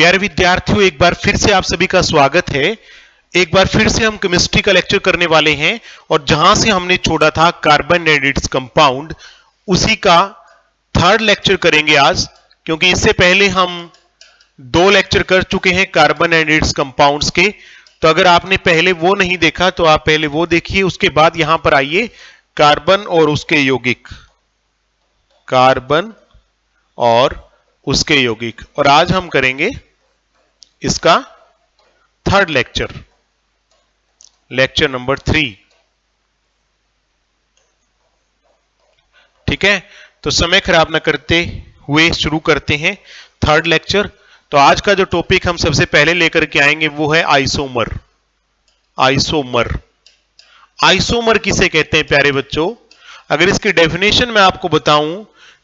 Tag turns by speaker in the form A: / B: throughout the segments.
A: प्यारे विद्यार्थियों, एक बार फिर से आप सभी का स्वागत है। एक बार फिर से हम केमिस्ट्री का लेक्चर करने वाले हैं और जहां से हमने छोड़ा था कार्बन एंड इट्स कंपाउंड, उसी का थर्ड लेक्चर करेंगे आज। क्योंकि इससे पहले हम दो लेक्चर कर चुके हैं कार्बन एंड इट्स कंपाउंड्स के। तो अगर आपने पहले वो नहीं देखा तो आप पहले वो देखिए, उसके बाद यहां पर आइए कार्बन और उसके यौगिक, कार्बन और उसके यौगिक। और आज हम करेंगे इसका थर्ड लेक्चर, लेक्चर नंबर 3। ठीक है, तो समय खराब न करते हुए शुरू करते हैं थर्ड लेक्चर। तो आज का जो टॉपिक हम सबसे पहले लेकर के आएंगे वो है आइसोमर। आइसोमर, आइसोमर किसे कहते हैं प्यारे बच्चों? अगर इसकी डेफिनेशन मैं आपको बताऊं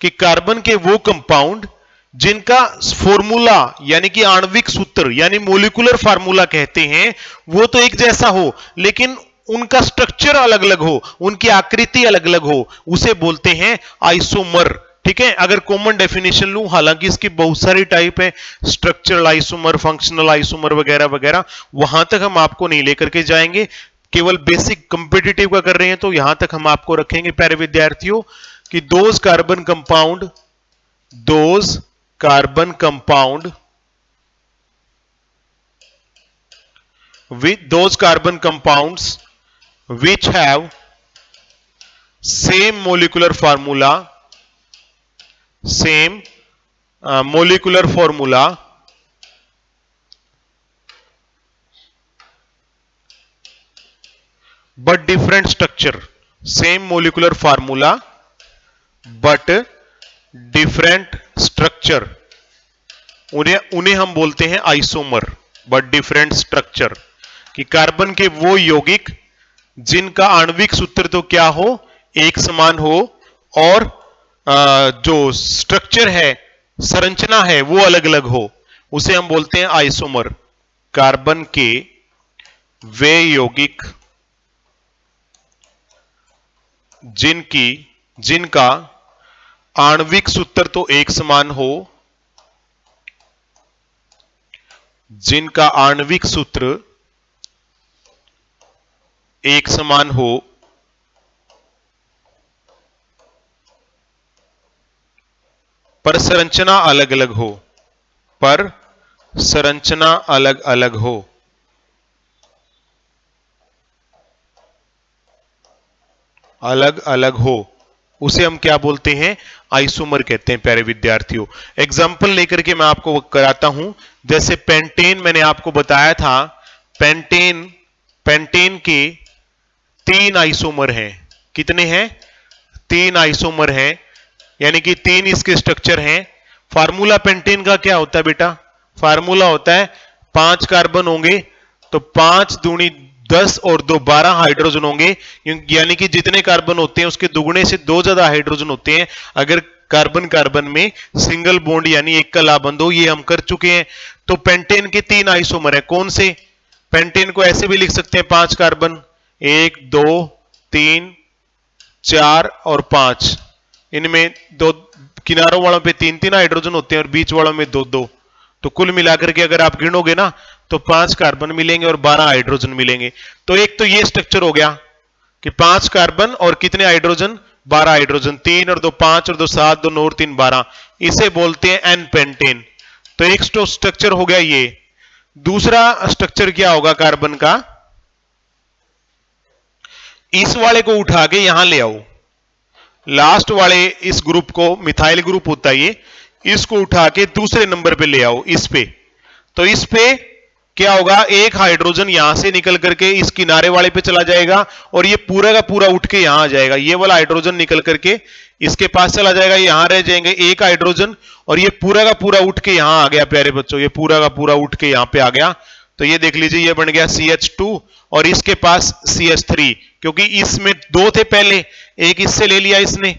A: कि कार्बन के वो कंपाउंड जिनका फॉर्मूला यानी कि आणविक सूत्र यानी मोलिकुलर फार्मूला कहते हैं वो तो एक जैसा हो, लेकिन उनका स्ट्रक्चर अलग अलग हो, उनकी आकृति अलग अलग हो, उसे बोलते हैं आइसोमर। ठीक है, अगर कॉमन डेफिनेशन लूं, हालांकि इसकी बहुत सारी टाइप है, स्ट्रक्चरल आइसोमर, फंक्शनल आइसोमर वगैरह वगैरह, वहां तक हम आपको नहीं लेकर के जाएंगे। केवल बेसिक कंपिटिटिव का कर रहे हैं तो यहां तक हम आपको रखेंगे प्यारे विद्यार्थियों कि those carbon compound with those carbon compounds which have same molecular formula but different structure, same molecular formula but different structure, उन्हें हम बोलते हैं आइसोमर। बट डिफरेंट स्ट्रक्चर, कि कार्बन के वो यौगिक जिनका आणविक सूत्र तो क्या हो, एक समान हो, और जो स्ट्रक्चर है, संरचना है, वो अलग अलग हो, उसे हम बोलते हैं आइसोमर। कार्बन के वे यौगिक जिनका आणविक सूत्र तो एक समान हो, जिनका आणविक सूत्र एक समान हो, पर संरचना अलग अलग हो, पर संरचना अलग अलग हो, अलग अलग हो, उसे हम क्या बोलते हैं? आइसोमर कहते हैं प्यारे विद्यार्थियों। एग्जाम्पल लेकर के मैं आपको कराता हूं। जैसे पेंटेन मैंने आपको बताया था, पेंटेन के 3 आइसोमर हैं। कितने हैं? 3 आइसोमर हैं, यानी कि 3 इसके स्ट्रक्चर हैं। फार्मूला पेंटेन का क्या होता है बेटा? फार्मूला होता है 5 कार्बन होंगे तो 5 दूनी 10 और 2 12 हाइड्रोजन होंगे, यानी कि जितने कार्बन होते हैं उसके दुगुने से 2 ज्यादा हाइड्रोजन होते हैं अगर कार्बन कार्बन में सिंगल बॉन्ड यानी एक कला बंद हो। ये हम कर चुके हैं। तो पेंटेन के 3 आइसोमर है। कौन से? पेंटेन को ऐसे भी लिख सकते हैं 5 कार्बन, 1 2 3 4 और 5, इनमें 2 किनारों वालों पे 3 हाइड्रोजन होते हैं और बीच वालों में 2 तो कुल मिलाकर के अगर आप गिनोगे ना तो 5 कार्बन मिलेंगे और 12 हाइड्रोजन मिलेंगे। तो एक तो ये स्ट्रक्चर हो गया कि 5 कार्बन और कितने हाइड्रोजन? 12 हाइड्रोजन, 3 और 2 5 और 2 7, 2 9 और 3 12, इसे बोलते हैं एन पेंटेन। तो एक स्ट्रक्चर हो गया ये। दूसरा स्ट्रक्चर क्या होगा कार्बन का? इस वाले को उठा के यहां ले आओ, लास्ट वाले इस ग्रुप को, मिथाइल ग्रुप होता है ये, इसको उठा के दूसरे नंबर पे ले आओ, इस पे। तो इस पे क्या होगा? एक हाइड्रोजन यहां से निकल करके इस किनारे वाले पे चला जाएगा और ये पूरा का पूरा उठ के यहां आ जाएगा। ये वाला हाइड्रोजन निकल करके इसके पास चला जाएगा, यहां रह जाएंगे एक हाइड्रोजन, और ये पूरा का पूरा उठ के यहां आ गया प्यारे बच्चों, ये पूरा का पूरा उठ के यहां पे आ गया। तो ये देख लीजिए, ये बन गया CH2 और इसके पास CH3, क्योंकि इसमें 2 थे पहले, एक इससे ले लिया इसने,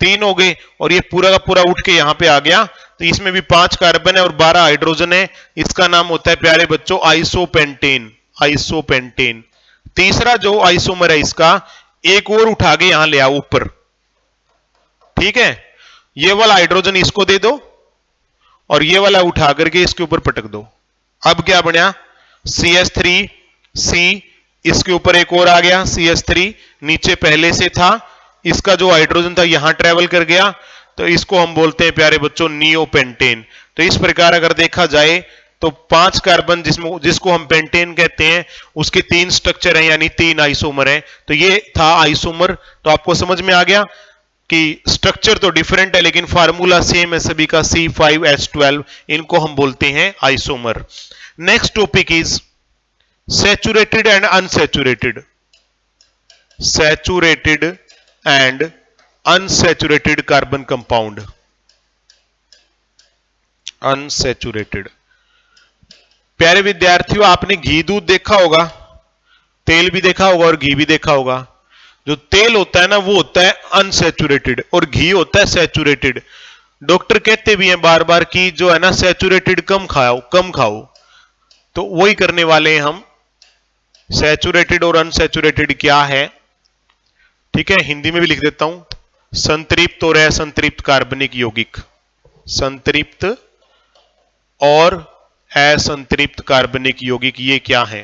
A: 3 हो गए, और ये पूरा का पूरा उठ के यहां पे आ गया। तो इसमें भी 5 कार्बन है और 12 हाइड्रोजन है। इसका नाम होता है प्यारे बच्चों आइसोपेंटेन। आइसोपेंटेन। तीसरा जो आइसोमर है इसका, एक और उठा के यहां ले आओ ऊपर। ठीक है, ये वाला हाइड्रोजन इसको दे दो और ये वाला उठा करके इसके ऊपर पटक दो। अब क्या बना, CH3C, इसके ऊपर एक और आ गया CH3, नीचे पहले से था, इसका जो हाइड्रोजन था यहां ट्रेवल कर गया, तो इसको हम बोलते हैं प्यारे बच्चों नियोपेंटेन। तो इस प्रकार अगर देखा जाए तो 5 कार्बन जिसको हम पेंटेन कहते हैं, उसके 3 स्ट्रक्चर हैं, यानी 3 आइसोमर हैं। तो ये था आइसोमर। तो आपको समझ में आ गया कि स्ट्रक्चर तो डिफरेंट है लेकिन फार्मूला सेम है सभी का, C5H12, इनको हम बोलते हैं isomer. Next topic is saturated and unsaturated. Saturated and unsaturated carbon compound. Unsaturated, प्यारे विद्यार्थियों आपने घी दूध देखा होगा, तेल भी देखा होगा और घी भी देखा होगा। जो तेल होता है ना वो होता है अनसैचुरेटेड और घी होता है सैचुरेटेड। डॉक्टर कहते भी हैं बार बार कि जो है ना सैचुरेटेड कम खाओ कम खाओ, तो वही करने वाले हैं हम। सैचुरेटेड और अनसैचुरेटेड क्या है, ठीक है, हिंदी में भी लिख देता हूं। संतृप्त और असंतृप्त कार्बनिक यौगिक, संतृप्त और असंतृप्त कार्बनिक यौगिक ये क्या है?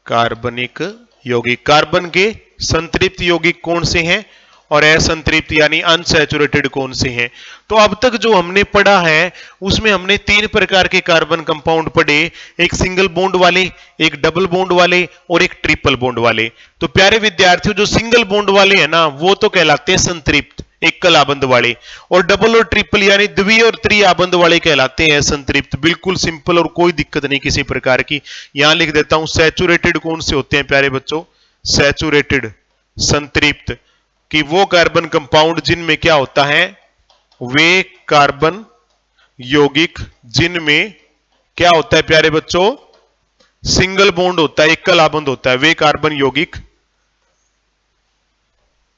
A: कार्बनिक यौगिक। कार्बन के संतृप्त यौगिक कौन से हैं और असंतृप्त यानी अनसैचुरेटेड कौन से हैं? तो अब तक जो हमने पढ़ा है उसमें हमने 3 प्रकार के कार्बन कंपाउंड पढ़े, एक सिंगल बॉन्ड वाले, एक डबल बॉन्ड वाले और एक ट्रिपल बॉन्ड वाले। तो प्यारे विद्यार्थियों जो सिंगल बॉन्ड वाले हैं ना वो तो कहलाते हैं संतृप्त, एकल आबंध वाले, और डबल और ट्रिपल यानी द्वि और त्रि आबंध वाले कहलाते हैं संतृप्त। बिल्कुल सिंपल और कोई दिक्कत नहीं किसी प्रकार की। यहां लिख देता हूं सैचुरेटेड कौन से होते हैं प्यारे बच्चों, सैचुरेटेड संतृप्त कि वो कार्बन कंपाउंड जिनमें क्या होता है, वे कार्बन यौगिक जिनमें क्या होता है प्यारे बच्चों, सिंगल बॉन्ड होता है, एकल आबंध होता है। वे कार्बन यौगिक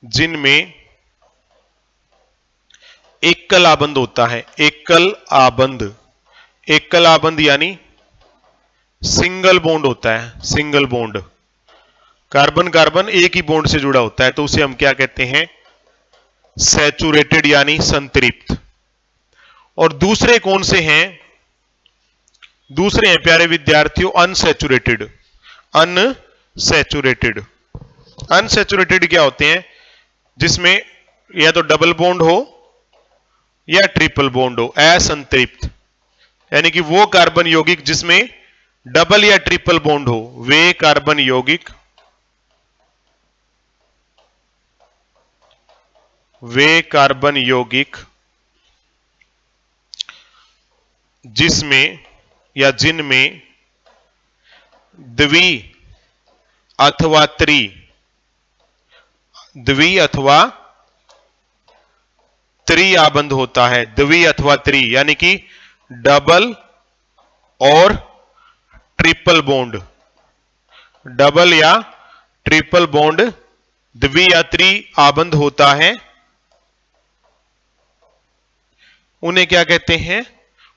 A: जिनमें एकल आबंध होता है, एकल आबंध, एकल आबंध यानी सिंगल बॉन्ड होता है, सिंगल बॉन्ड, कार्बन कार्बन एक ही बॉन्ड से जुड़ा होता है, तो उसे हम क्या कहते हैं, सैचुरेटेड यानी संतृप्त। और दूसरे कौन से हैं, दूसरे हैं प्यारे विद्यार्थियों अनसैचुरेटेड। अनसैचुरेटेड, अनसैचुरेटेड क्या होते हैं, जिसमें या तो डबल बॉन्ड हो या ट्रिपल बॉन्ड हो, असंतृप्त यानी कि वो कार्बन यौगिक जिसमें डबल या ट्रिपल बॉन्ड हो, वे कार्बन यौगिक, वे कार्बन यौगिक जिसमें या जिनमें द्वि अथवा त्रि, द्वि अथवा त्रि आबंध होता है, द्वि अथवा त्रि यानी कि डबल और ट्रिपल बॉन्ड, डबल या ट्रिपल बॉन्ड द्वि या त्रि आबंध होता है, उन्हें क्या कहते हैं,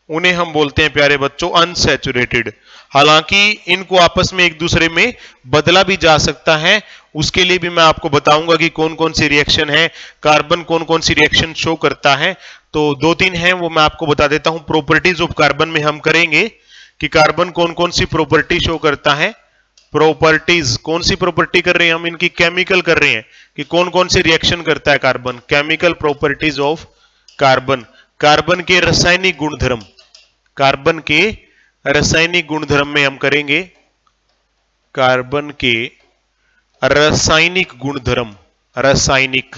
A: उन्हें हम बोलते हैं प्यारे बच्चों अनसैचुरेटेड। हालांकि इनको आपस में एक दूसरे में बदला भी जा सकता है, उसके लिए भी मैं आपको बताऊंगा कि कौन कौन सी रिएक्शन है, कार्बन कौन कौन सी रिएक्शन शो करता है। तो 2-3 हैं वो मैं आपको बता देता हूं। प्रॉपर्टीज ऑफ कार्बन में हम करेंगे कि कार्बन कौन कौन सी प्रॉपर्टी शो करता है, प्रॉपर्टीज कौन सी प्रॉपर्टी कर रहे हैं हम, इनकी केमिकल कर रहे हैं कि कौन कौन सी रिएक्शन करता है carbon, chemical properties of carbon, carbon के रासायनिक गुणधर्म, कार्बन के रासायनिक गुणधर्म में हम करेंगे कार्बन के रासायनिक गुणधर्म, रासायनिक,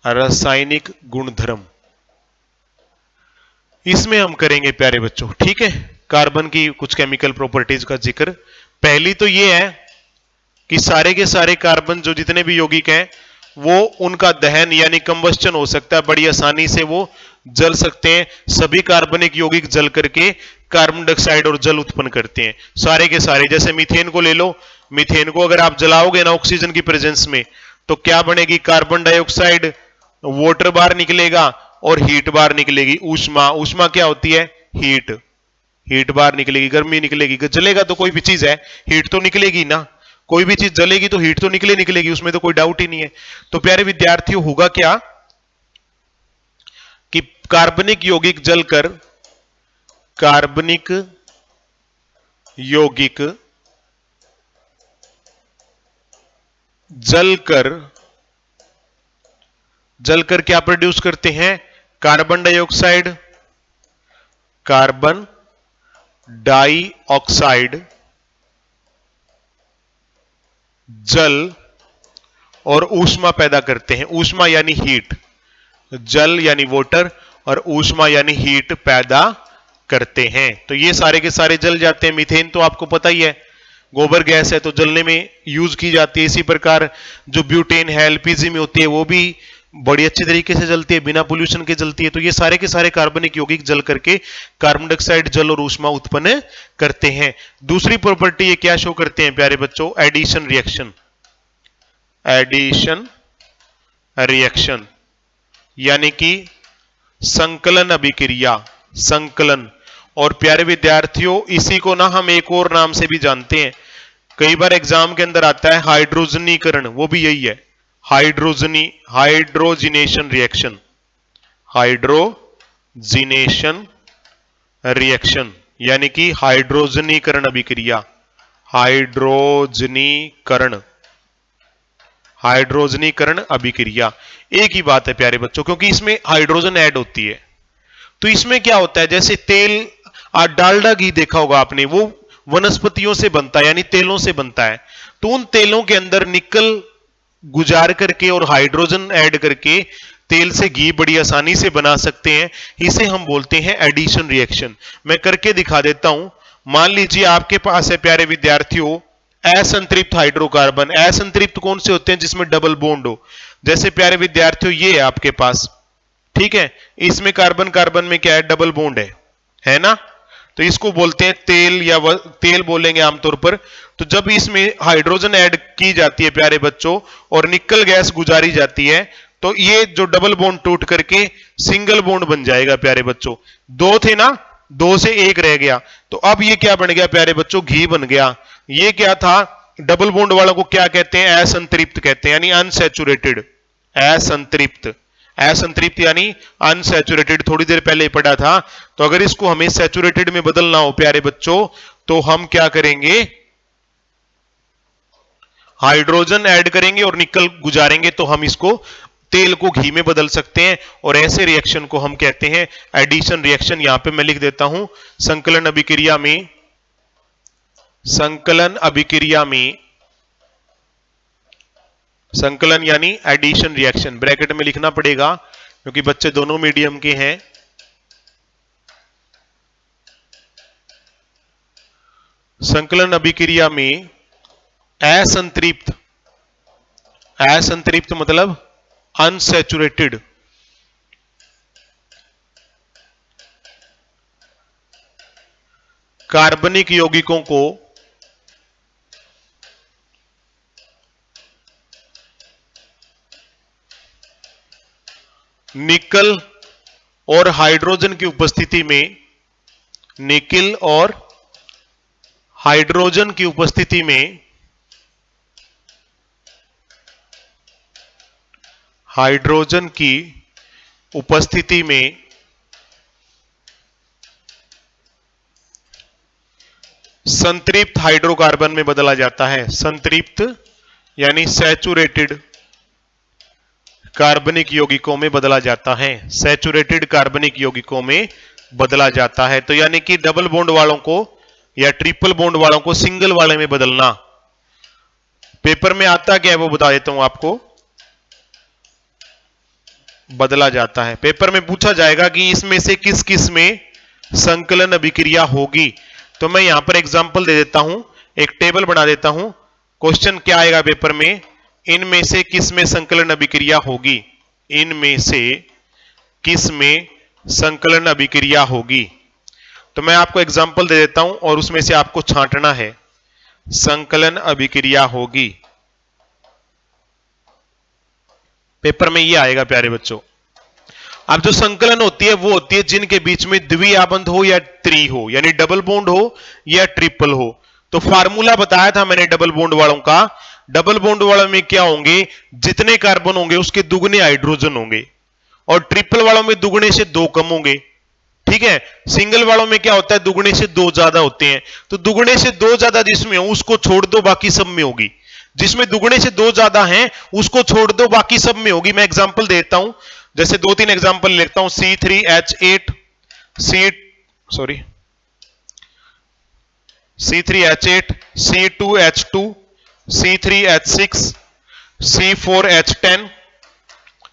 A: रासायनिक गुणधर्म, इसमें हम करेंगे प्यारे बच्चों, ठीक है। कार्बन की कुछ केमिकल प्रॉपर्टीज का जिक्र, पहली तो ये है कि सारे के सारे कार्बन जो जितने भी यौगिक हैं वो उनका दहन यानी कंबस्टन हो सकता है, बड़ी आसानी से वो जल सकते हैं। सभी कार्बनिक यौगिक जल करके कार्बन डाइऑक्साइड और जल उत्पन्न करते हैं, सारे के सारे। जैसे मीथेन को ले लो, मीथेन को अगर आप जलाओगे ना ऑक्सीजन की प्रेजेंस में तो क्या बनेगी, कार्बन डाइऑक्साइड, वाटर बाहर निकलेगा और हीट बाहर निकलेगी, ऊष्मा, ऊष्मा क्या होती है, हीट, हीट बाहर निकलेगी, गर्मी निकलेगी। जलेगा तो कोई भी चीज है हीट तो निकलेगी ना, कोई भी चीज जलेगी तो हीट तो निकलेगी, उसमें तो कोई डाउट ही नहीं है। तो प्यारे विद्यार्थियों होगा क्या, कि कार्बनिक यौगिक जलकर जलकर क्या प्रोड्यूस करते हैं? कार्बन डाइऑक्साइड, जल और ऊष्मा पैदा करते हैं। ऊष्मा यानी हीट, जल यानी वाटर और ऊष्मा यानी हीट पैदा करते हैं। तो ये सारे के सारे जल जाते हैं। मीथेन तो आपको पता ही है, गोबर गैस है तो जलने में यूज की जाती है। इसी प्रकार जो ब्यूटेन है एलपीजी में होती है वो भी बड़ी अच्छी तरीके से जलती है, बिना पोल्यूशन के जलती है। तो ये सारे के सारे कार्बनिक यौगिक जल करके कार्बन डाइऑक्साइड, जल और ऊष्मा उत्पन्न करते हैं। दूसरी प्रॉपर्टी ये क्या शो करते हैं प्यारे बच्चों? एडिशन रिएक्शन यानी कि संकलन अभिक्रिया, संकलन। और प्यारे विद्यार्थियों इसी को ना हम एक और नाम से भी जानते हैं, कई बार एग्जाम के अंदर आता है हाइड्रोजनीकरण, वो भी यही है, हाइड्रोजिनेशन रिएक्शन यानी कि हाइड्रोजनीकरण अभिक्रिया, हाइड्रोजनीकरण अभिक्रिया। एक ही बात है प्यारे बच्चों, क्योंकि इसमें हाइड्रोजन ऐड होती है। तो इसमें क्या होता है, जैसे तेल, डालडा घी देखा होगा आपने, वो वनस्पतियों से बनता है यानी तेलों से बनता है। तो उन तेलों के अंदर निकल गुजार करके और हाइड्रोजन ऐड करके तेल से घी बड़ी आसानी से बना सकते हैं। इसे हम बोलते हैं एडिशन रिएक्शन। मैं करके दिखा देता हूं। मान लीजिए आपके पास है प्यारे विद्यार्थियों असंतृप्त हाइड्रोकार्बन। असंतृप्त कौन से होते हैं? जिसमें डबल बॉन्ड हो। जैसे प्यारे विद्यार्थियों ये है आपके पास, ठीक है, इसमें कार्बन कार्बन में क्या है? डबल बॉन्ड है ना। तो इसको बोलते हैं तेल, या तेल बोलेंगे आमतौर पर। तो जब इसमें हाइड्रोजन ऐड की जाती है प्यारे बच्चों और निकल गैस गुजारी जाती है, तो ये जो डबल बॉन्ड टूट करके सिंगल बॉन्ड बन जाएगा प्यारे बच्चों। दो थे ना, दो से एक रह गया, तो अब ये क्या बन गया प्यारे बच्चों? घी बन गया। ये क्या था? डबल बॉन्ड वालों को क्या कहते हैं? असंतृप्त कहते हैं, यानी अनसैचुरेटेड। असंतृप्त यानी अनसैचुरेटेड, थोड़ी देर पहले ही पढ़ा था। तो अगर इसको हमें सैचुरेटेड में बदलना हो प्यारे बच्चों, तो हम क्या करेंगे? हाइड्रोजन ऐड करेंगे और निकल गुजारेंगे, तो हम इसको तेल को घी में बदल सकते हैं। और ऐसे रिएक्शन को हम कहते हैं एडिशन रिएक्शन। यहां पे मैं लिख देता हूं, संकलन अभिक्रिया में संकलन यानी एडिशन रिएक्शन, ब्रैकेट में लिखना पड़ेगा क्योंकि बच्चे दोनों मीडियम के हैं। संकलन अभिक्रिया में असंतृप्त मतलब अनसैचुरेटेड कार्बनिक यौगिकों को निकल और हाइड्रोजन की उपस्थिति में, निकल और हाइड्रोजन की उपस्थिति में संतृप्त हाइड्रोकार्बन में बदला जाता है। संतृप्त यानी सैचुरेटेड कार्बनिक यौगिकों में बदला जाता है, सैचुरेटेड कार्बनिक यौगिकों में बदला जाता है। तो यानी कि डबल बॉन्ड वालों को या ट्रिपल बॉन्ड वालों को सिंगल वाले में बदलना। पेपर में आता क्या है वो बता देता हूं आपको, बदला जाता है। पेपर में पूछा जाएगा कि इसमें से किस किस में संकलन अभिक्रिया होगी। तो मैं यहां पर एग्जांपल दे देता हूं, एक टेबल बना देता हूं। क्वेश्चन क्या आएगा पेपर में? इनमें से किस में संकलन अभिक्रिया होगी, इनमें से किस में संकलन अभिक्रिया होगी। तो मैं आपको एग्जांपल दे देता हूं और उसमें से आपको छांटना है। संकलन अभिक्रिया होगी, पेपर में ये आएगा प्यारे बच्चों। अब जो संकलन होती है वो होती है जिनके बीच में द्विआबंध हो या त्रि हो, यानी डबल बॉन्ड हो या ट्रिपल हो। तो फार्मूला बताया था मैंने डबल बॉन्ड वालों का। डबल बॉन्ड वालों में क्या होंगे? जितने कार्बन होंगे उसके दुगने हाइड्रोजन होंगे। और ट्रिपल वालों में दुगने से 2 कम होंगे। ठीक है, सिंगल वालों में क्या होता है, दुगने से 2 ज्यादा होते हैं। तो दुगने से 2 ज्यादा जिसमें हो उसको छोड़ दो, बाकी सब में होगी। जिसमें दुगने से 2 ज्यादा हैं उसको छोड़ दो, बाकी सब में होगी। मैं एग्जांपल देता हूं, जैसे 2-3 एग्जांपल लेता हूं। C3H8 C sorry C3H8 C2H2 C3H6 C4H10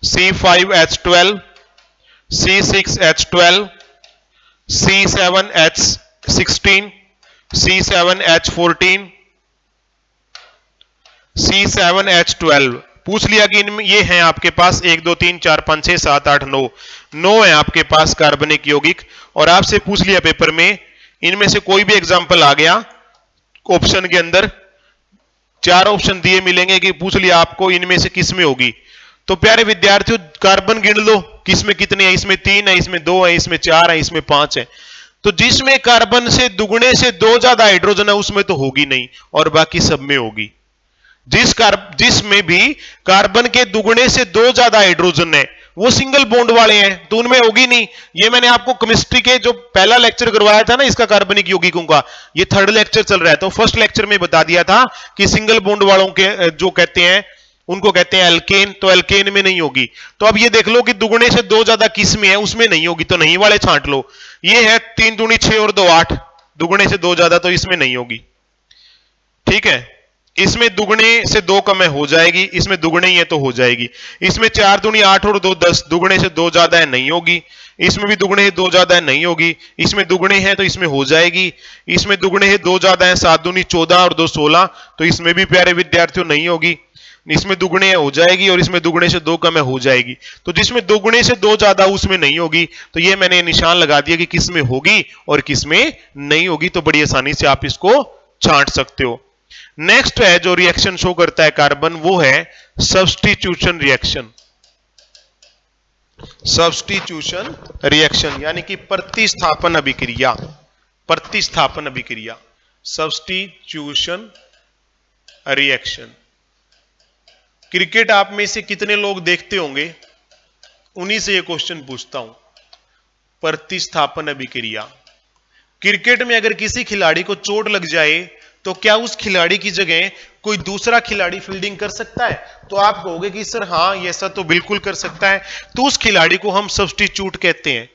A: C5H12 C6H12 C7H16 C7H14 C7H12। पूछ लिया कि इनमें ये हैं आपके पास 1 2 3 4 5 6 7 8 9 9 है आपके पास कार्बनिक यौगिक। और आपसे पूछ लिया पेपर में इनमें से कोई भी एग्जांपल आ गया ऑप्शन के अंदर, 4 ऑप्शन दिए मिलेंगे कि पूछ लिया आपको इनमें से किस में होगी। तो प्यारे विद्यार्थियों कार्बन गिन लो, किसमें कितने हैं। इसमें 3 है, इसमें 2 है, इसमें 4 है, इसमें 5 है। तो जिसमें कार्बन से दुगने से 2 ज्यादा हाइड्रोजन है उसमें तो होगी नहीं, और बाकी सब में होगी। जिसमें भी कार्बन के दुगने से 2 ज्यादा हाइड्रोजन है वो सिंगल बॉन्ड वाले हैं, तो उनमें होगी नहीं। ये मैंने आपको केमिस्ट्री के जो पहला लेक्चर करवाया था ना इसका कार्बनिक यौगिकों का, ये 3rd लेक्चर चल रहा है। तो फर्स्ट लेक्चर में बता दिया था कि सिंगल बॉन्ड वालों के जो कहते हैं उनको कहते हैं एल्केन, तो एल्केन में नहीं होगी। तो अब ये देख लो कि दुगने से 2 ज्यादा किस में है, उसमें नहीं होगी, तो नहीं वाले छांट लो। ये है 3 दूनी 6 और 2 8, दुगने से 2 ज्यादा, तो इसमें नहीं होगी। ठीक है, इसमें दुगने से 2 कम है हो जाएगी, इसमें दुगने ही है तो हो जाएगी। इसमें 4 दूनी 8 और 2 10, दुगने से 2 ज्यादा है नहीं होगी। इसमें भी दुगने से 2 ज्यादा है नहीं होगी। इसमें दुगने हैं तो इसमें हो जाएगी। इसमें दुगने से 2 ज्यादा है, 7 दूनी 14 और 2 16, तो इसमें भी प्यारे विद्यार्थियों नहीं होगी। इसमें दुगने हो जाएगी और इसमें दुगने से 2 कम है हो जाएगी। तो जिसमें दुगने से 2 ज्यादा उसमें नहीं होगी। तो ये मैंने निशान लगा दिया कि किस में होगी और किस में नहीं होगी, तो बड़ी आसानी से आप इसको छांट सकते हो। नेक्स्ट है जो रिएक्शन शो करता है कार्बन, वो है सब्स्टिट्यूशन रिएक्शन। सब्स्टिट्यूशन रिएक्शन यानी कि प्रतिस्थापन अभिक्रिया। प्रतिस्थापन अभिक्रिया, सब्स्टिट्यूशन रिएक्शन। क्रिकेट आप में से कितने लोग देखते होंगे, उन्हीं से ये क्वेश्चन पूछता हूं। प्रतिस्थापन अभिक्रिया, क्रिकेट में अगर किसी खिलाड़ी को चोट लग जाए तो क्या उस खिलाड़ी की जगह कोई दूसरा खिलाड़ी फील्डिंग कर सकता है? तो आप कहोगे कि सर हाँ ये ऐसा तो बिल्कुल कर सकता है, तो उस खिलाड़ी को हम सब्स्टिट्यूट कहते हैं।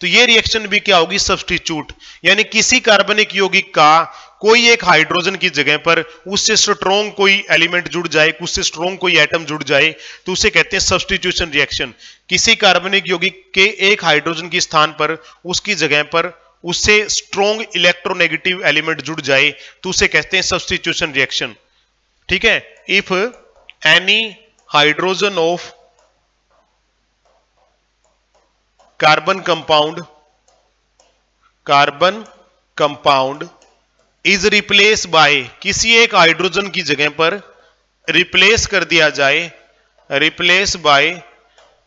A: तो ये रिएक्शन भी क्या होगी, सब्स्टिट्यूट। यानी किसी कार्बनिक यौगिक का कोई एक हाइड्रोजन की जगह पर उससे स्ट्रॉन्ग कोई एलिमेंट जुड़ जाए, उससे स्ट्रॉन्ग कोई एटम जुड़ जाए, तो उसे कहते हैं सब्स्टिट्यूशन रिएक्शन। किसी कार्बनिक यौगिक के एक हाइड्रोजन के स्थान पर उसकी जगह पर उससे स्ट्रॉन्ग इलेक्ट्रोनेगेटिव एलिमेंट जुड़ जाए तो उसे कहते हैं सब्स्टिट्यूशन रिएक्शन। ठीक है, if any hydrogen of carbon compound is replace by, किसी एक हाइड्रोजन की जगह पर रिप्लेस कर दिया जाए, replace by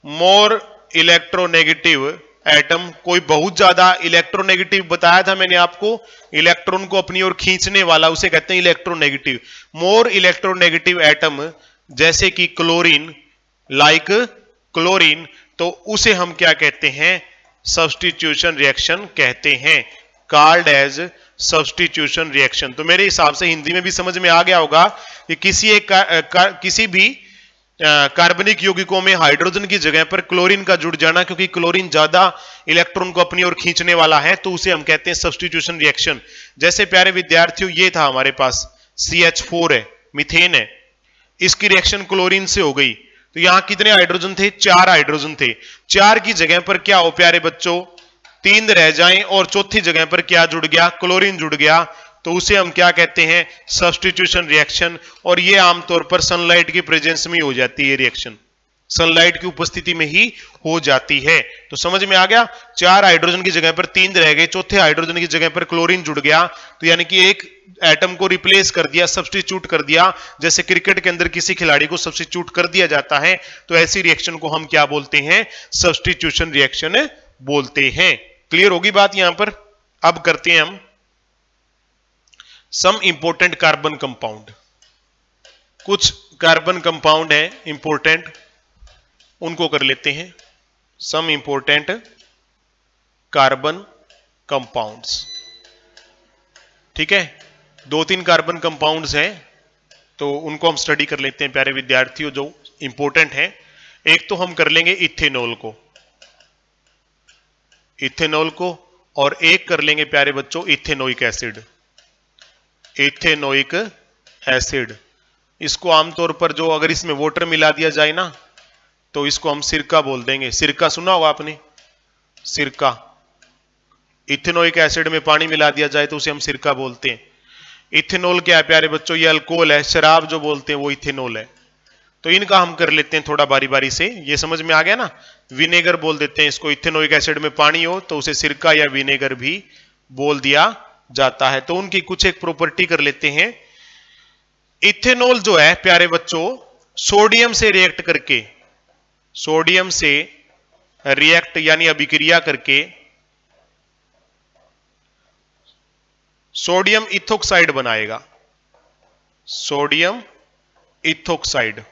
A: more electronegative atom, कोई बहुत ज्यादा इलेक्ट्रोनेगेटिव बताया था मैंने आपको, इलेक्ट्रॉन को अपनी ओर खींचने वाला, उसे कहते हैं इलेक्ट्रोनेगेटिव। मोर इलेक्ट्रोनेगेटिव एटम जैसे कि क्लोरीन, लाइक क्लोरीन, तो उसे हम क्या कहते हैं, सब्स्टिट्यूशन रिएक्शन कहते हैं, कॉल्ड एज सब्स्टिट्यूशन रिएक्शन। तो मेरे हिसाब से हिंदी में भी समझ में आ गया होगा कि किसी भी कार्बनिक यौगिकों में हाइड्रोजन की जगह पर क्लोरीन का जुड़ जाना, क्योंकि क्लोरीन ज्यादा इलेक्ट्रॉन को अपनी ओर खींचने वाला है, तो उसे हम कहते हैं सब्स्टिट्यूशन रिएक्शन। जैसे प्यारे विद्यार्थियों ये था हमारे पास CH4 है, मीथेन है, इसकी रिएक्शन क्लोरीन से हो गई, तो यहां कितने हाइड्रोजन थे, 4 हाइड्रोजन थे। 4 की जगह पर क्या हो प्यारे बच्चों, 3 रह जाएं और चौथी जगह पर क्या जुड़ गया, क्लोरीन जुड़ गया, तो उसे हम क्या कहते हैं, सब्स्टिट्यूशन रिएक्शन। और ये आमतौर पर सनलाइट की प्रेजेंस में हो जाती है रिएक्शन, सनलाइट की उपस्थिति में ही हो जाती है। तो समझ में आ गया, 4 हाइड्रोजन की जगह पर 3 रह गए, चौथे हाइड्रोजन की जगह पर क्लोरीन जुड़ गया, तो यानी कि एक एटम को रिप्लेस कर दिया, सब्स्टिट्यूट कर दिया। जैसे क्रिकेट के अंदर किसी खिलाड़ी को सब्स्टिट्यूट कर दिया जाता है, तो ऐसी रिएक्शन को हम क्या बोलते हैं, सब्स्टिट्यूशन रिएक्शन बोलते हैं। क्लियर होगी बात यहां पर। अब करते हैं हम सम इंपोर्टेंट कार्बन कंपाउंड। कुछ कार्बन कंपाउंड है इंपोर्टेंट, उनको कर लेते हैं। Some important carbon compounds. ठीक है, 2-3 कार्बन कंपाउंड्स हैं, तो उनको हम स्टडी कर लेते हैं प्यारे विद्यार्थियों, जो इंपॉर्टेंट हैं। एक तो हम कर लेंगे इथेनॉल को, और एक कर लेंगे प्यारे बच्चों इथेनोइक एसिड। इथेनोइक एसिड, इसको आमतौर पर जो अगर इसमें वाटर मिला दिया जाए ना, तो इसको हम सिरका बोल देंगे। सिरका सुना होगा आपने, सिरका। इथेनोइक एसिड में पानी मिला दिया जाए तो उसे हम सिरका बोलते हैं। इथेनॉल क्या है प्यारे बच्चों, ये अल्कोहल है, शराब जो बोलते हैं वो इथेनॉल है। तो इनका हम कर लेते हैं थोड़ा बारी बारी से, ये समझ में आ गया ना। विनेगर बोल देते हैं इसको, इथेनोइक एसिड में पानी हो तो उसे सिरका या विनेगर भी बोल दिया जाता है। तो उनकी कुछ एक प्रॉपर्टी कर लेते हैं। इथेनॉल जो है प्यारे बच्चों, सोडियम से रिएक्ट करके, सोडियम से रिएक्ट यानी अभिक्रिया करके सोडियम इथोक्साइड बनाएगा। सोडियम इथोक्साइड,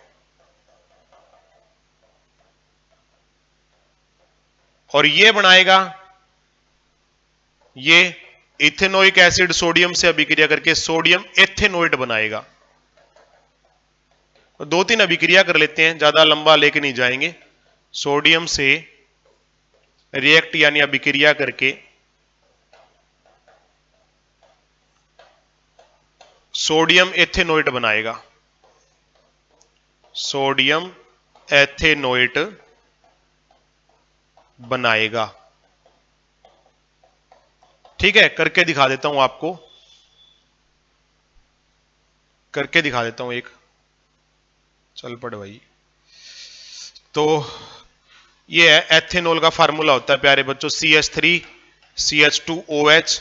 A: और ये बनाएगा, ये इथेनोइक एसिड सोडियम से अभिक्रिया करके सोडियम एथेनोइड बनाएगा। 2-3 अभिक्रिया कर लेते हैं, ज्यादा लंबा लेके नहीं जाएंगे। सोडियम से रिएक्ट यानी अभिक्रिया करके सोडियम एथेनोइड बनाएगा। सोडियम एथेनोइड बनाएगा। ठीक है, करके दिखा देता हूं आपको, करके दिखा देता हूं एक, चल पड़ भाई। तो ये है एथेनॉल का फार्मूला होता है प्यारे बच्चों, CH3CH2OH,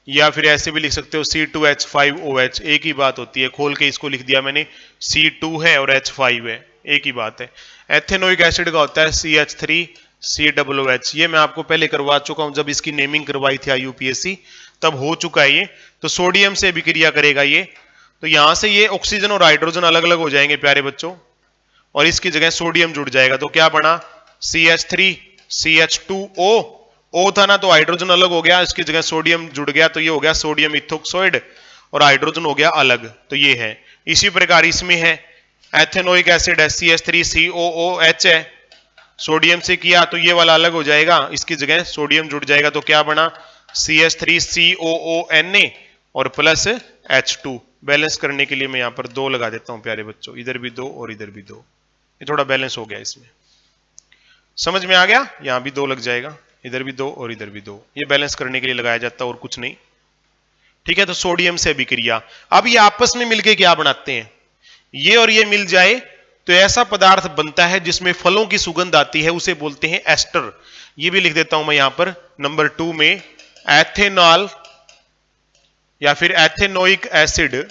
A: या फिर ऐसे भी लिख सकते हो C2H5OH। एक ही बात होती है, खोल के इसको लिख दिया मैंने, C2 है और H5 है, एक ही बात है। एथेनोइक एसिड का होता है CH3COOH। ये मैं आपको पहले करवा चुका हूं, जब इसकी नेमिंग करवाई थी IUPAC, तब हो चुका है ये। तो सोडियम से अभिक्रिया करेगा ये, तो यहां से ये ऑक्सीजन और हाइड्रोजन अलग अलग हो जाएंगे प्यारे बच्चों, और इसकी जगह सोडियम जुड़ जाएगा। तो क्या बना, CH3CH2O, O था ना तो हाइड्रोजन अलग हो गया, इसकी जगह सोडियम जुड़ गया, तो ये हो गया सोडियम इथोक्साइड, और हाइड्रोजन हो गया अलग। तो ये है। इसी प्रकार इसमें है एथेनोइक एसिड है, CH3COOH है, सोडियम से किया तो ये वाला अलग हो जाएगा, इसकी जगह सोडियम जुड़ जाएगा। तो क्या बना, CH3COONA और प्लस H2। बैलेंस करने के लिए मैं यहां पर 2 लगा देता हूं प्यारे बच्चों, इधर भी 2 और इधर भी 2, ये थोड़ा बैलेंस हो गया इसमें, समझ में आ गया। यहां भी 2 लग जाएगा, इधर भी 2 और इधर भी 2, ये बैलेंस करने के लिए लगाया जाता है और कुछ नहीं। ठीक है, तो सोडियम से अभिक्रिया। अब ये आपस में मिलके क्या बनाते हैं, ये और ये मिल जाए तो ऐसा पदार्थ बनता है जिसमें फलों की सुगंध आती है, उसे बोलते हैं एस्टर। ये भी लिख देता हूं मैं यहां पर नंबर 2 में, एथेनॉल या फिर एथेनोइक एसिड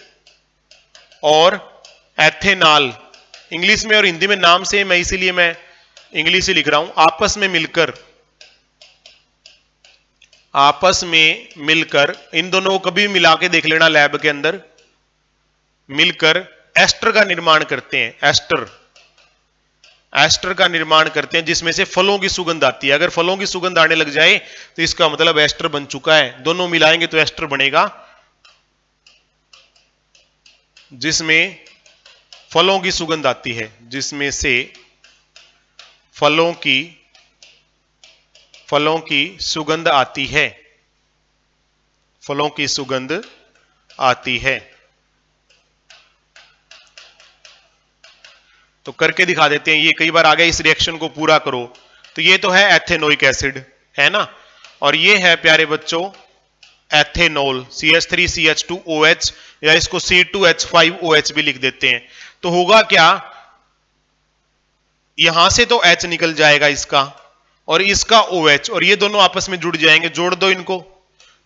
A: और एथेनॉल, इंग्लिश में और हिंदी में नाम से मैं, इसीलिए मैं इंग्लिश से लिख रहा हूं। आपस में मिलकर इन दोनों को कभी मिला के देख लेना लैब के अंदर, मिलकर एस्टर का निर्माण करते हैं। एस्टर का निर्माण करते हैं जिसमें से फलों की सुगंध आती है। अगर फलों की सुगंध आने लग जाए तो इसका मतलब एस्टर बन चुका है। दोनों मिलाएंगे तो एस्टर बनेगा, जिसमें फलों की सुगंध आती है, जिसमें से फलों की सुगंध आती है, फलों की सुगंध आती है। तो करके दिखा देते हैं, ये कई बार आ गया, इस रिएक्शन को पूरा करो। तो ये तो है एथेनोइक एसिड, है ना, और ये है प्यारे बच्चों एथेनॉल, CH3CH2OH, या इसको C2H5OH भी लिख देते हैं। तो होगा क्या, यहां से तो H निकल जाएगा इसका, और इसका OH, और ये दोनों आपस में जुड़ जाएंगे, जोड़ दो इनको,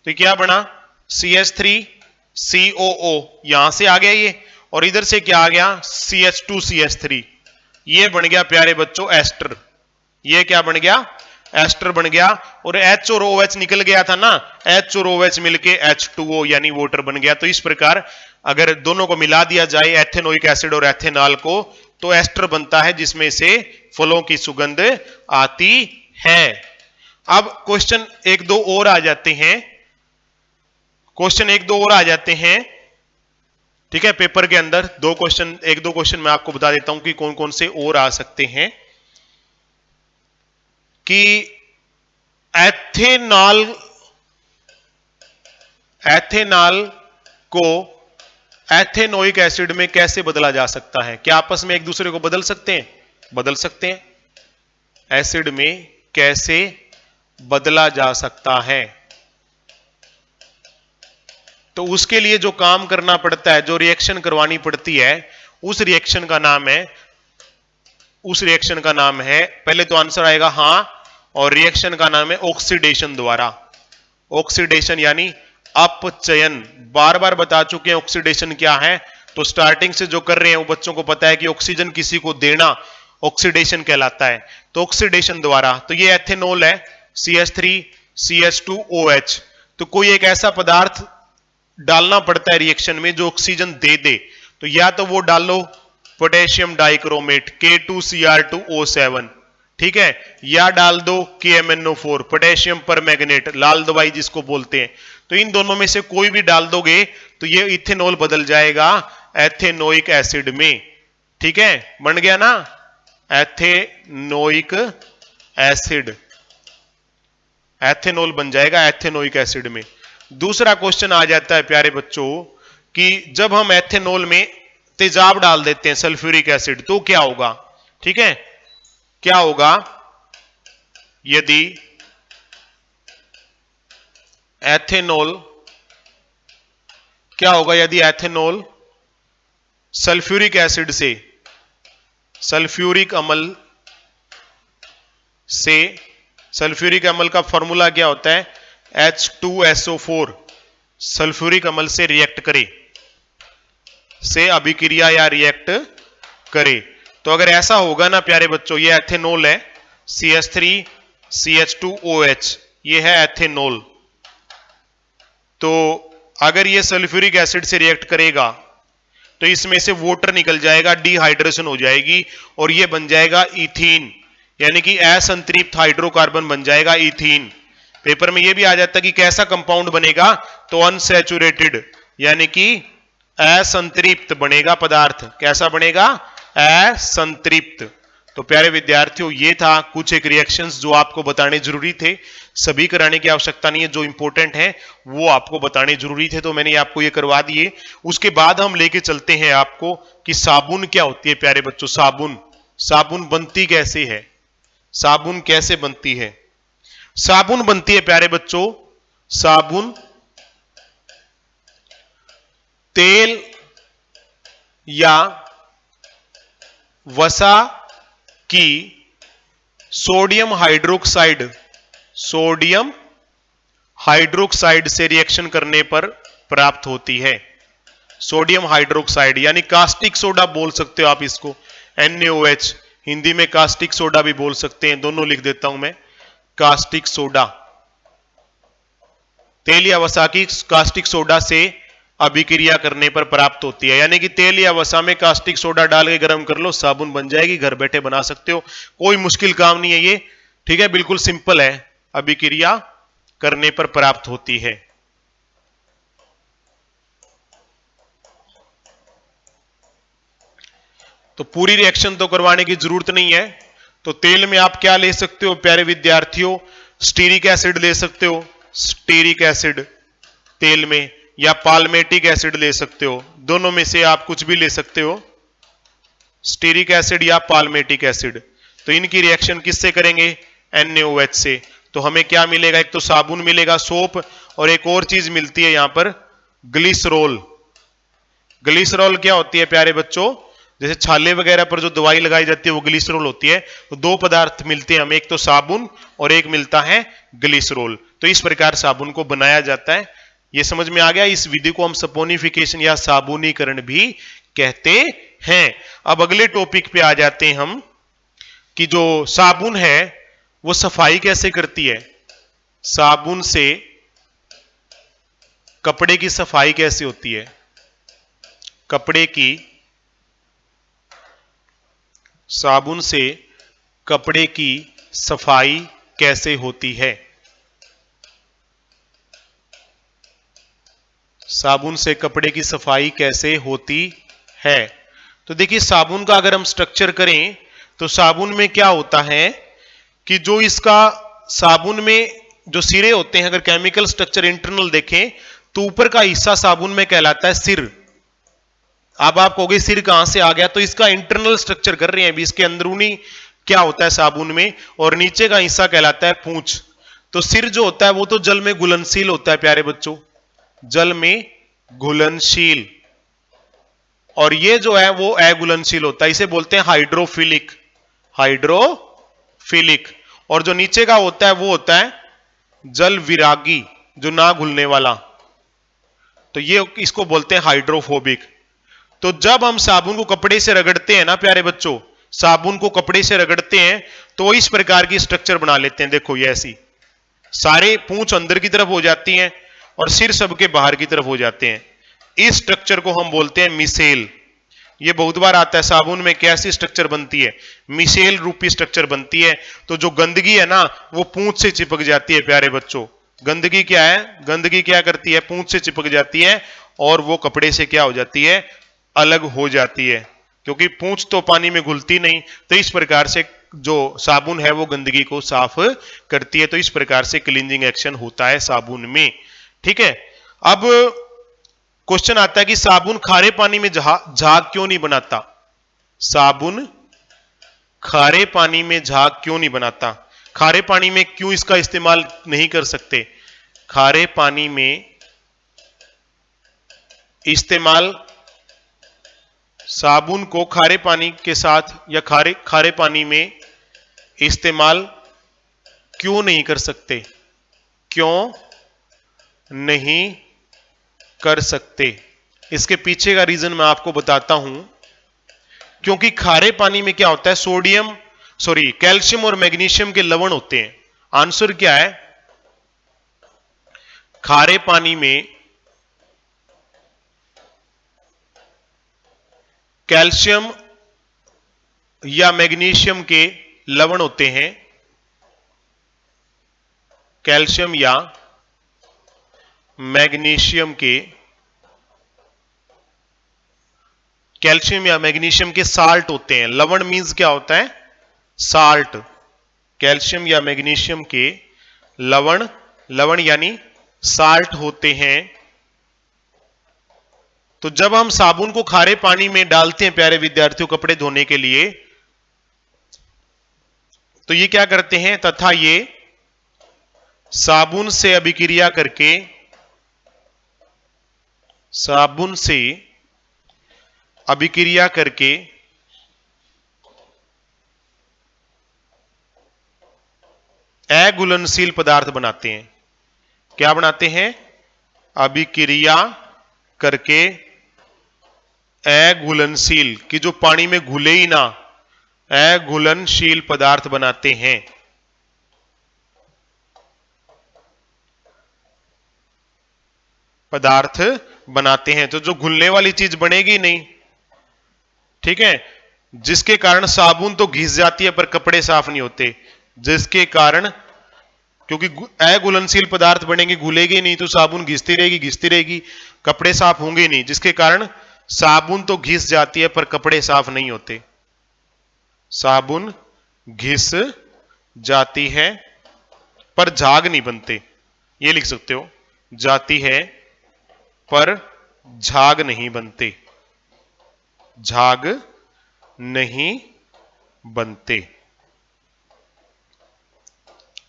A: तो क्या बना, CH3COO, यहां से आ गया ये, और इधर से क्या आ गया, CH2CH3, ये बन गया प्यारे बच्चों एस्टर। ये क्या बन गया, एस्टर बन गया। और H और OH निकल गया था ना, H और OH मिलके H2O यानी वाटर बन गया। तो इस प्रकार अगर दोनों को मिला दिया जाए, एथेनोइक एसिड और एथेनॉल को, तो एस्टर बनता है जिसमें से फलों की सुगंध आती है। अब क्वेश्चन एक दो और आ जाते हैं, क्वेश्चन एक दो और आ जाते हैं, ठीक है। पेपर के अंदर दो क्वेश्चन, एक दो क्वेश्चन मैं आपको बता देता हूं कि कौन कौन से और आ सकते हैं। कि एथेनॉल, एथेनॉल को एथेनोइक एसिड में कैसे बदला जा सकता है? क्या आपस में एक दूसरे को बदल सकते हैं? बदल सकते हैं। एसिड में कैसे बदला जा सकता है? तो उसके लिए जो काम करना पड़ता है, जो रिएक्शन करवानी पड़ती है, उस रिएक्शन का नाम है, उस रिएक्शन का नाम है, पहले तो आंसर आएगा हां, और रिएक्शन का नाम है ऑक्सीडेशन द्वारा। ऑक्सीडेशन यानी अपचयन। बार बार बता चुके हैं ऑक्सीडेशन क्या है, तो स्टार्टिंग से जो कर रहे हैं वो बच्चों को पता है कि ऑक्सीजन किसी को देना ऑक्सीडेशन कहलाता है। तो ऑक्सीडेशन द्वारा, तो ये एथेनॉल है, CH3CH2OH। तो कोई एक ऐसा पदार्थ डालना पड़ता है रिएक्शन में जो ऑक्सीजन दे दे। तो या तो वो डालो पोटेशियम डाइक्रोमेट K2Cr2O7, ठीक है, या डाल दो KMnO4 पोटेशियम परमैंगनेट, लाल दवाई जिसको बोलते हैं। तो इन दोनों में से कोई भी डाल दोगे तो ये इथेनॉल बदल जाएगा एथेनोइक एसिड में, ठीक है, बन गया ना एथेनोइक एसिड, एथेनॉल बन जाएगा एथेनोइक एसिड में। दूसरा क्वेश्चन आ जाता है प्यारे बच्चों कि जब हम एथेनॉल में तेजाब डाल देते हैं सल्फ्यूरिक एसिड, तो क्या होगा? ठीक है, क्या होगा यदि एथेनॉल, क्या होगा यदि एथेनॉल सल्फ्यूरिक एसिड से, सल्फ्यूरिक अम्ल से, सल्फ्यूरिक अम्ल का फॉर्मूला क्या होता है? H2SO4, सल्फ्यूरिक अम्ल से रिएक्ट करे, से अभिक्रिया या रिएक्ट करे। तो अगर ऐसा होगा ना प्यारे बच्चों, ये एथेनॉल है CH3CH2OH, ये है एथेनॉल। तो अगर ये सल्फ्यूरिक एसिड से रिएक्ट करेगा तो इसमें से वाटर निकल जाएगा, डिहाइड्रेशन हो जाएगी और ये बन जाएगा इथीन, यानी कि असंतृप्त हाइड्रोकार्बन बन जाएगा इथीन। पेपर में ये भी आ जाता है कि कैसा कंपाउंड बनेगा, तो अनसैचुरेटेड यानी कि असंतृप्त बनेगा पदार्थ। कैसा बनेगा? असंतृप्त। तो प्यारे विद्यार्थियों, ये था कुछ एक रिएक्शंस जो आपको बताने जरूरी थे। सभी कराने की आवश्यकता नहीं है, जो इंपॉर्टेंट है वो आपको बताने जरूरी थे, तो मैंने आपको ये करवा दिए। उसके बाद हम लेके चलते हैं आपको कि साबुन क्या होती है प्यारे बच्चों। साबुन, साबुन बनती कैसे है? साबुन कैसे बनती है? साबुन बनती है प्यारे बच्चों, साबुन तेल या वसा की सोडियम हाइड्रोक्साइड, सोडियम हाइड्रोक्साइड से रिएक्शन करने पर प्राप्त होती है। सोडियम हाइड्रोक्साइड यानी कास्टिक सोडा बोल सकते हो आप इसको, NaOH, हिंदी में कास्टिक सोडा भी बोल सकते हैं, दोनों लिख देता हूं मैं, कास्टिक सोडा। तेल या वसा की कास्टिक सोडा से अभिक्रिया करने पर प्राप्त होती है, यानी कि तेल या वसा में कास्टिक सोडा डाल के गर्म कर लो, साबुन बन जाएगी, घर बैठे बना सकते हो, कोई मुश्किल काम नहीं है ये, ठीक है, बिल्कुल सिंपल है, अभिक्रिया करने पर प्राप्त होती है। तो पूरी रिएक्शन तो करवाने की जरूरत नहीं है। तो तेल में आप क्या ले सकते हो प्यारे विद्यार्थियों? स्टीरिक एसिड ले सकते हो, स्टीरिक एसिड तेल में, या पाल्मेटिक एसिड ले सकते हो, दोनों में से आप कुछ भी ले सकते हो, स्टीरिक एसिड या पाल्मेटिक एसिड। तो इनकी रिएक्शन किससे करेंगे? NaOH से। तो हमें क्या मिलेगा? एक तो साबुन मिलेगा, सोप, और एक और चीज मिलती है यहां पर, ग्लिसरॉल। ग्लिसरॉल क्या होती है प्यारे बच्चों? जैसे छाले वगैरह पर जो दवाई लगाई जाती है वो ग्लिसरॉल होती है। तो दो पदार्थ मिलते हैं हमें, एक तो साबुन और एक मिलता है ग्लिसरॉल। तो इस प्रकार साबुन को बनाया जाता है। ये समझ में आ गया? इस विधि को हम सपोनिफिकेशन या साबुनीकरण भी कहते हैं। अब अगले टॉपिक पे आ जाते हैं हम कि जो साबुन है वो सफाई कैसे करती है। साबुन से कपड़े की सफाई कैसे होती है? कपड़े की, साबुन से कपड़े की सफाई कैसे होती है? साबुन से कपड़े की सफाई कैसे होती है? तो देखिए साबुन का अगर हम स्ट्रक्चर करें तो साबुन में क्या होता है कि जो इसका साबुन में जो सिरे होते हैं, अगर केमिकल स्ट्रक्चर इंटरनल देखें तो ऊपर का हिस्सा साबुन में कहलाता है सिर। अब आप कहोगे सिर कहां से आ गया, तो इसका इंटरनल स्ट्रक्चर कर रहे हैं अभी, इसके अंदरूनी क्या होता है साबुन में, और नीचे का हिस्सा कहलाता है पूंछ। तो सिर जो होता है वो तो जल में घुलनशील होता है प्यारे बच्चों, जल में घुलनशील, और ये जो है वो अघुलनशील होता है, इसे बोलते हैं हाइड्रोफिलिक, हाइड्रोफिलिक। और जो नीचे का होता है वो होता है जल विरागी, जो ना घुलने वाला, तो ये इसको बोलते हैं हाइड्रोफोबिक। तो जब हम साबुन को कपड़े से रगड़ते हैं ना प्यारे बच्चों, साबुन को कपड़े से रगड़ते हैं तो इस प्रकार की स्ट्रक्चर बना लेते हैं। देखो ये ऐसी, सारे पूंछ अंदर की तरफ हो जाती हैं और सिर सबके बाहर की तरफ हो जाते हैं। इस स्ट्रक्चर को हम बोलते हैं मिसेल। ये बहुत बार आता है साबुन में कैसी स्ट्रक्चर बनती है, मिसेल रूपी स्ट्रक्चर बनती है। तो जो गंदगी है ना वो पूंछ से चिपक जाती है प्यारे बच्चों। गंदगी क्या है, गंदगी क्या करती है, पूंछ से चिपक जाती है और वो कपड़े से क्या हो जाती है, अलग हो जाती है, क्योंकि पूंछ तो पानी में घुलती नहीं। तो इस प्रकार से जो साबुन है वो गंदगी को साफ करती है। तो इस प्रकार से क्लींजिंग एक्शन होता है साबुन में। ठीक है, अब क्वेश्चन आता है कि साबुन खारे पानी में झाग क्यों नहीं बनाता? साबुन खारे पानी में झाग क्यों नहीं बनाता? खारे पानी में क्यों इसका इस्तेमाल नहीं कर सकते? खारे पानी में इस्तेमाल, साबुन को खारे पानी के साथ या खारे पानी में इस्तेमाल क्यों नहीं कर सकते? क्यों नहीं कर सकते? इसके पीछे का रीजन मैं आपको बताता हूं। क्योंकि खारे पानी में क्या होता है, कैल्शियम और मैग्नीशियम के लवण होते हैं। आंसर क्या है, खारे पानी में कैल्शियम या मैग्नीशियम के लवण होते हैं। कैल्शियम या मैग्नीशियम के, कैल्शियम या मैग्नीशियम के साल्ट होते हैं। लवण मींस क्या होता है, साल्ट। कैल्शियम या मैग्नीशियम के लवण, लवण यानी साल्ट होते हैं। तो जब हम साबुन को खारे पानी में डालते हैं प्यारे विद्यार्थियों कपड़े धोने के लिए, तो ये क्या करते हैं, तथा ये साबुन से अभिक्रिया करके, साबुन से अभिक्रिया करके अघुलनशील पदार्थ बनाते हैं। क्या बनाते हैं, अभिक्रिया करके अघुलनशील, कि जो पानी में घुले ही ना, अघुलनशील पदार्थ बनाते हैं। पदार्थ बनाते हैं, तो जो घुलने वाली चीज बनेगी नहीं, ठीक है, जिसके कारण साबुन तो घिस जाती है पर कपड़े साफ नहीं होते, जिसके कारण, क्योंकि अघुलनशील पदार्थ बनेंगे, घुलेगी नहीं तो साबुन घिसती रहेगी, कपड़े साफ होंगे नहीं, जिसके कारण साबुन तो घिस जाती है पर कपड़े साफ नहीं होते। साबुन घिस जाती है पर झाग नहीं बनते, ये लिख सकते हो, जाती है पर झाग नहीं बनते, झाग नहीं बनते।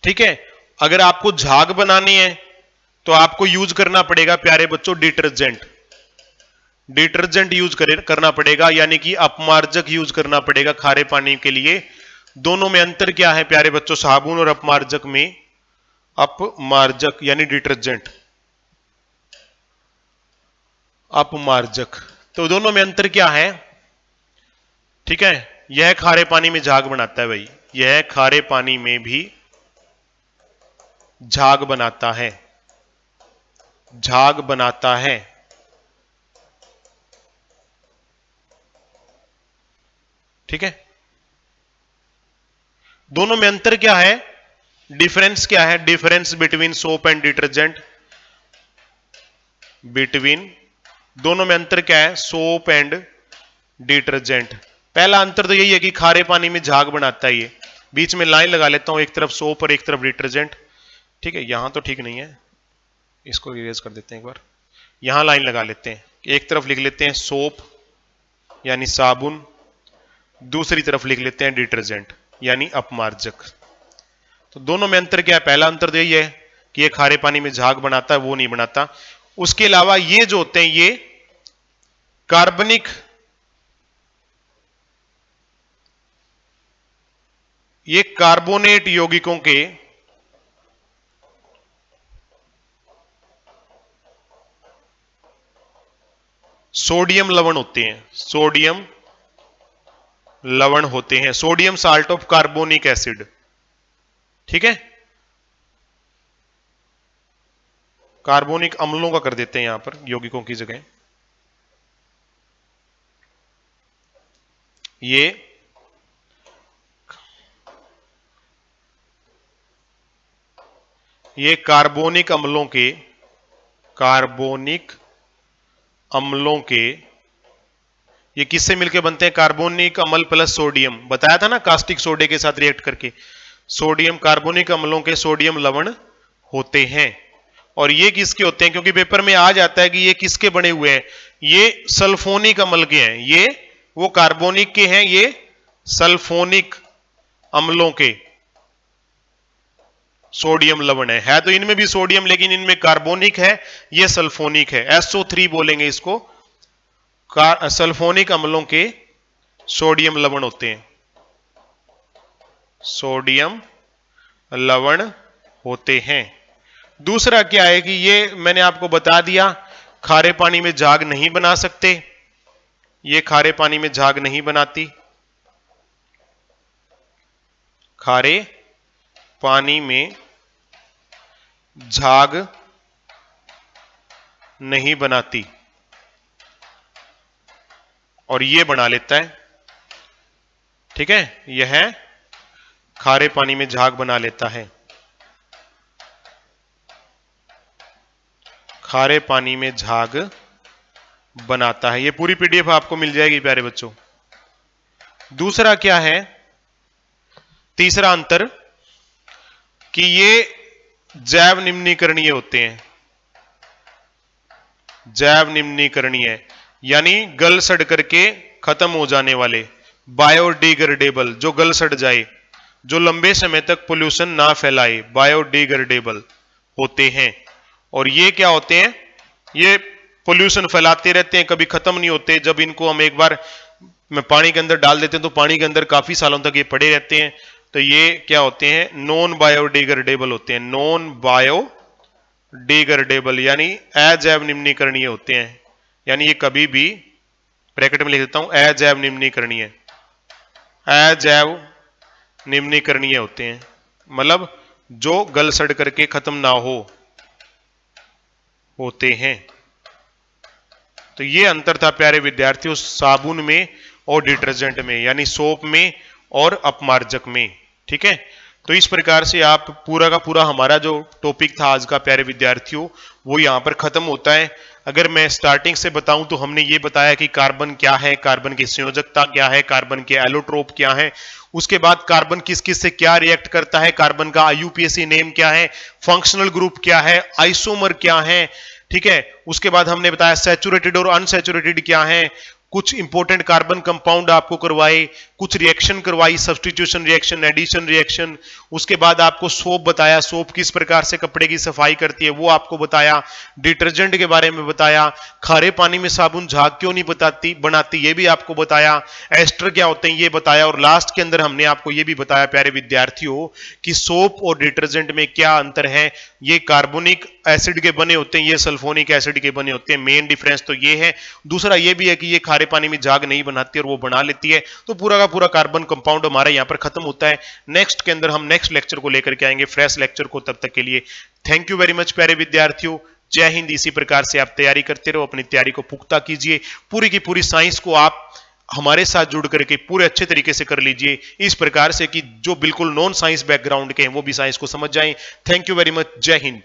A: ठीक है, अगर आपको झाग बनानी है तो आपको यूज करना पड़ेगा प्यारे बच्चों डिटर्जेंट, डिटर्जेंट यूज करना पड़ेगा, यानी कि अपमार्जक यूज करना पड़ेगा खारे पानी के लिए। दोनों में अंतर क्या है प्यारे बच्चों, साबुन और अपमार्जक में? अपमार्जक यानी डिटर्जेंट, अपमार्जक, तो दोनों में अंतर क्या है? ठीक है, यह खारे पानी में झाग बनाता है भाई, यह खारे पानी में भी झाग बनाता है, झाग बनाता है। ठीक है, दोनों में अंतर क्या है? डिफरेंस क्या है? Difference between soap and detergent, between दोनों में अंतर क्या है? Soap and detergent. पहला अंतर तो यही है कि खारे पानी में झाग बनाता है ये। बीच में लाइन लगा लेता हूं, एक तरफ सोप और एक तरफ डिटर्जेंट। ठीक है, यहां तो ठीक नहीं है, इसको इरेज कर देते हैं एक बार। यहां लाइन लगा लेते हैं, एक तरफ लिख लेते हैं सोप यानी साबुन, दूसरी तरफ लिख लेते हैं डिटर्जेंट यानी अपमार्जक। तो दोनों में अंतर क्या है? पहला अंतर तो यही है कि ये खारे पानी में झाग बनाता है, वो नहीं बनाता। उसके अलावा ये जो होते हैं ये कार्बनिक, ये कार्बोनेट यौगिकों के सोडियम लवण होते हैं, सोडियम लवण होते हैं, sodium salt of carbonic acid. ठीक है, कार्बोनिक अम्लों का कर देते हैं यहां पर यौगिकों की जगह। ये कार्बोनिक अम्लों के, कार्बोनिक अम्लों के, ये किससे मिलकर बनते हैं? कार्बोनिक अम्ल प्लस सोडियम, बताया था ना कास्टिक सोडे के साथ रिएक्ट करके। सोडियम, कार्बोनिक अम्लों के सोडियम लवण होते हैं। और ये किसके होते हैं? क्योंकि पेपर में आ जाता है कि ये किसके बने हुए हैं, ये सल्फोनिक अम्ल के हैं। ये वो कार्बोनिक के हैं, ये सल्फोनिक अम्लों के सोडियम लवण है तो इनमें भी सोडियम, लेकिन इनमें कार्बोनिक है, ये सल्फोनिक है। SO3 बोलेंगे इसको। सल्फोनिक अम्लों के सोडियम लवण होते हैं, सोडियम लवण होते हैं। दूसरा क्या है कि ये मैंने आपको बता दिया, खारे पानी में झाग नहीं बना सकते, ये खारे पानी में झाग नहीं बनाती, खारे पानी में झाग नहीं बनाती, और ये बना लेता है। ठीक है, यह खारे पानी में झाग बना लेता है, खारे पानी में झाग बनाता है। ये पूरी PDF आपको मिल जाएगी प्यारे बच्चों। दूसरा क्या है, तीसरा अंतर, कि ये जैव निम्नीकरणीय होते हैं, जैव निम्नीकरणीय यानी गल सड़ करके खत्म हो जाने वाले, बायोडिग्रेडेबल, जो गल सड़ जाए, जो लंबे समय तक पोल्यूशन ना फैलाए, बायोडिग्रेडेबल होते हैं। और ये क्या होते हैं? ये पोल्यूशन फैलाते रहते हैं, कभी खत्म नहीं होते। जब इनको हम एक बार में पानी के अंदर डाल देते हैं तो पानी के अंदर काफी सालों तक ये पड़े रहते हैं। तो ये क्या होते हैं? नॉन बायोडिग्रेडेबल होते हैं, नॉन बायोडिग्रेडेबल यानी अजैव निम्नीकरणीय होते हैं। यानी ये कभी भी, ब्रैकेट में लिख देता हूं, अजैव निम्नीकरणीय, अजैव निम्नीकरणीय होते हैं, मतलब जो गल सड़ करके खत्म ना हो, होते हैं। तो ये अंतर था प्यारे विद्यार्थियों साबुन में और डिटर्जेंट में, यानी सोप में और अपमार्जक में। ठीक है, तो इस प्रकार से आप पूरा का पूरा हमारा जो टॉपिक था आज का प्यारे विद्यार्थियों वो यहां पर खत्म होता है। अगर मैं स्टार्टिंग से बताऊं तो हमने ये बताया कि कार्बन क्या है, कार्बन की संयोजकता क्या है, कार्बन के एलोट्रोप क्या है, उसके बाद कार्बन किस किस से क्या रिएक्ट करता है, कार्बन का IUPAC नेम क्या है, फंक्शनल ग्रुप क्या है, आइसोमर क्या है। ठीक है, उसके बाद हमने बताया सैचुरेटेड और अनसैचुरेटेड क्या है, कुछ इंपॉर्टेंट कार्बन कंपाउंड आपको करवाए, कुछ रिएक्शन करवाई, सब्स्टिट्यूशन रिएक्शन, एडिशन रिएक्शन। उसके बाद आपको सोप बताया, सोप किस प्रकार से कपड़े की सफाई करती है वो आपको बताया, डिटर्जेंट के बारे में बताया, खारे पानी में साबुन झाग क्यों नहीं बनाती ये भी आपको बताया, एस्टर क्या होते हैं ये बताया, और लास्ट के अंदर हमने आपको ये भी बताया प्यारे विद्यार्थियों कि सोप और डिटर्जेंट में क्या अंतर है। ये कार्बोनिक एसिड के बने होते हैं, ये सल्फोनिक एसिड के बने होते हैं, मेन डिफरेंस तो ये है। दूसरा ये भी है कि ये खारे पानी में झाग नहीं बनाती और वो बना लेती है। तो पूरा का पूरा कार्बन कंपाउंड हमारा यहां पर खत्म होता है। नेक्स्ट के अंदर हम नेक्स्ट लेक्चर को लेकर के आएंगे, फ्रेश लेक्चर को। तब तक के लिए थैंक यू वेरी मच प्यारे विद्यार्थियों, जय हिंद। इसी प्रकार से आप तैयारी करते रहो, अपनी तैयारी को पुख्ता कीजिए, पूरी की पूरी साइंस को आप हमारे साथ जुड़ करके पूरे अच्छे तरीके से कर लीजिए, इस प्रकार से कि जो बिल्कुल नॉन साइंस बैकग्राउंड के हैं वो भी साइंस को समझ जाएं। Thank you very much. जय हिंद।